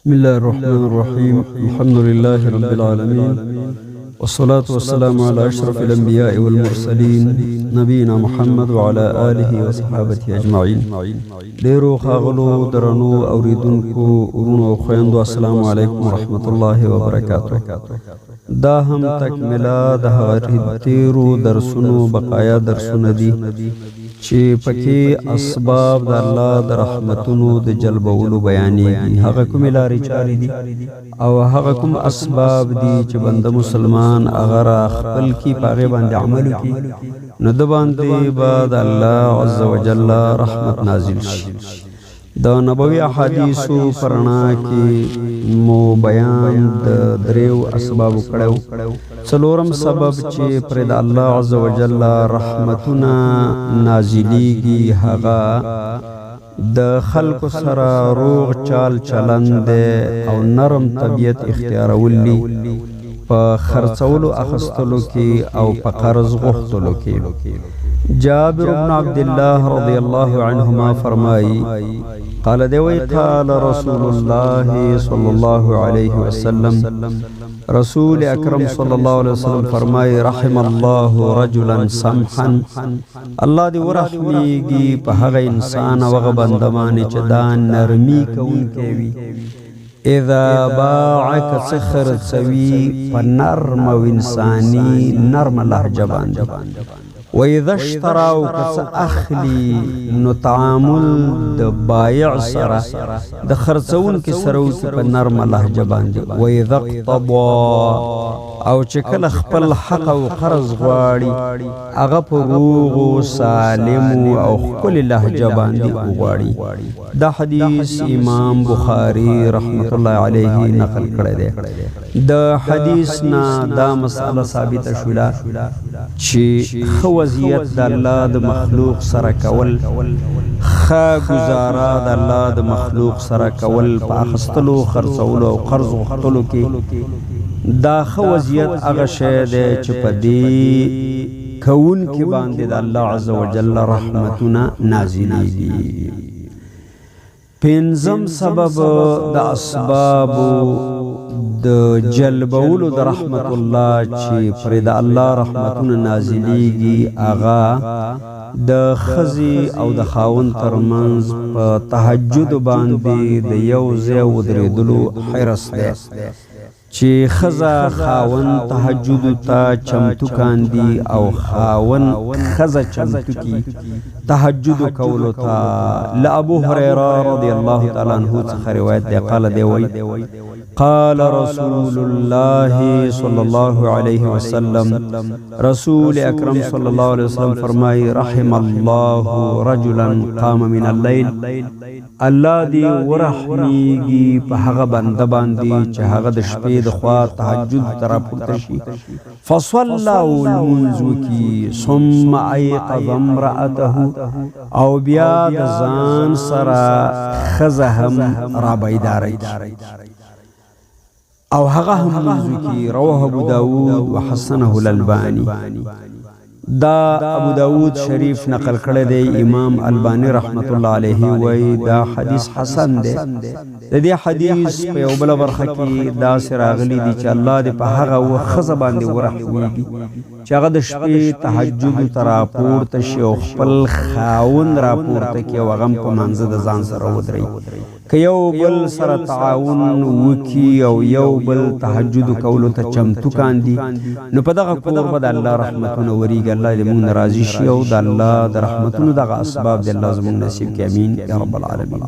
بسم الله الرحمن الرحيم. الحمد لله رب العالمين، والصلاة والسلام على أشرف الأنبياء والمرسلين نبينا محمد وعلى آله وصحابته أجمعين. ډیرو ښاغلو درنو اوریدونکو ورونو خویندو، السلام علیکم ورحمة الله وبرکاته. دا هم تکمله د هغه تیرو درسونو بقایا درسونه دي چې پکې اسباب د الله د رحمتونو د جلبولو بیانېږي. هغه کومې لارې چارې دي او هغه کوم اسباب دي چې بنده مسلمان هغه را خپل کي، په هغې باندې عمل وکړي، نو د باندې به د الله عز وجل رحمت نازل شي. د نبوي احادیثو په رڼا کې مو بیان د دریو اسبابو کړی. څلورم سبب چې پرې د الله عز وجل رحمتونه نازلیږي هغه د خلکو سره روغ چال چلند او نرم طبیعت اختیارول دي، په خرڅولو اخستلو کې او په قرض غوښتلو کې. جابر بن عبد الله رضی الله عنهما فرمایي، قال دوی قال رسول الله صلی الله علیه وسلم، رسول اکرم صلی الله علیه وسلم فرمایي، رحم الله رجلا سمحا، الله دې ورحمیږي په هغه انسان او هغه بنده باندې چې دا نرمي کوونکی وي. اذا باعک څه خرڅوي په نرم او انساني نرم لهجه باندې، و اذا اشتراو کڅ اخلی نو تعامل د بایع سره د خرڅون کې سره په نرم لهجه باندې. و اذا اقتضى او چې کله خپل حق او قرض غواړي هغه په روغ او سالم او خپل لهجه باندې غواړي. دا حدیث امام بخاری رحمت الله علیه نقل کړی دی. د حدیث نه دا مسأله ثابته شوله چې وضعیت د الله د مخلوق سره کول، ښه گزاره د الله د مخلوق سره کول په اخستلو خرڅولو او قرض غوښتلو کې، دا ښه وضعیت هغه شی دی چې په دې کوونکي باندې د الله عز وجل رحمتونه نازلیږي. پنځم سبب د اسبابو د جلبولو د رحمت الله چې پرې د الله رحمتونه نازلیږي هغه د ښځې او د خاوند ترمنځ په تهجد باندې د یو ځای ودرېدلو حرص دی، چې ښځه خاوند تهجد ته چمتو کاندي او خاوند ښځه چمتو کی تهجد کولو ته. له ابو هريره رضی الله تعالی عنہ څخه روایت دی، قال دی وی، قال رسول الله صلی الله علیه وسلم، رسول اکرم صلی الله علیه وسلم فرمائی، رحم الله رجلا قام من اللیل، الله دی ورحمیږي په هغه بنده باندې چې هغه د شپې د خوا تهجد ته راپورته شي، فصلى المنځ وکي، ثم ایقظ امرأته، او بیا د ځان سره ښځه هم را بیداره او هغه هم منځو کې. رواه ابو داود وحسنه الالبانی. دا ابو داود شریف نقل کړی دی، امام البانی رحمت الله علیه وی دا حدیث حسن دی. د دې حدیث په یو بل برخه کې دا راغلی دی چې الله دې په هغه ښځه باندې ورحمیږي چې هغه د شپې تهجد ته راپورته شي او خپل خاوند راپورته کړي او هغه په منځه د ځان سره ودرېږي. که یو بل سره تعاون وکي او یو بل تهجد کولو ته چمتو کاندي، نو په دغه کور به د الله رحمتونه ورېږي. الله دې موږ راضي شي او د الله د رحمتونو دغه اسباب د الله زموږ نصیب کړي. امین یا رب العالمین.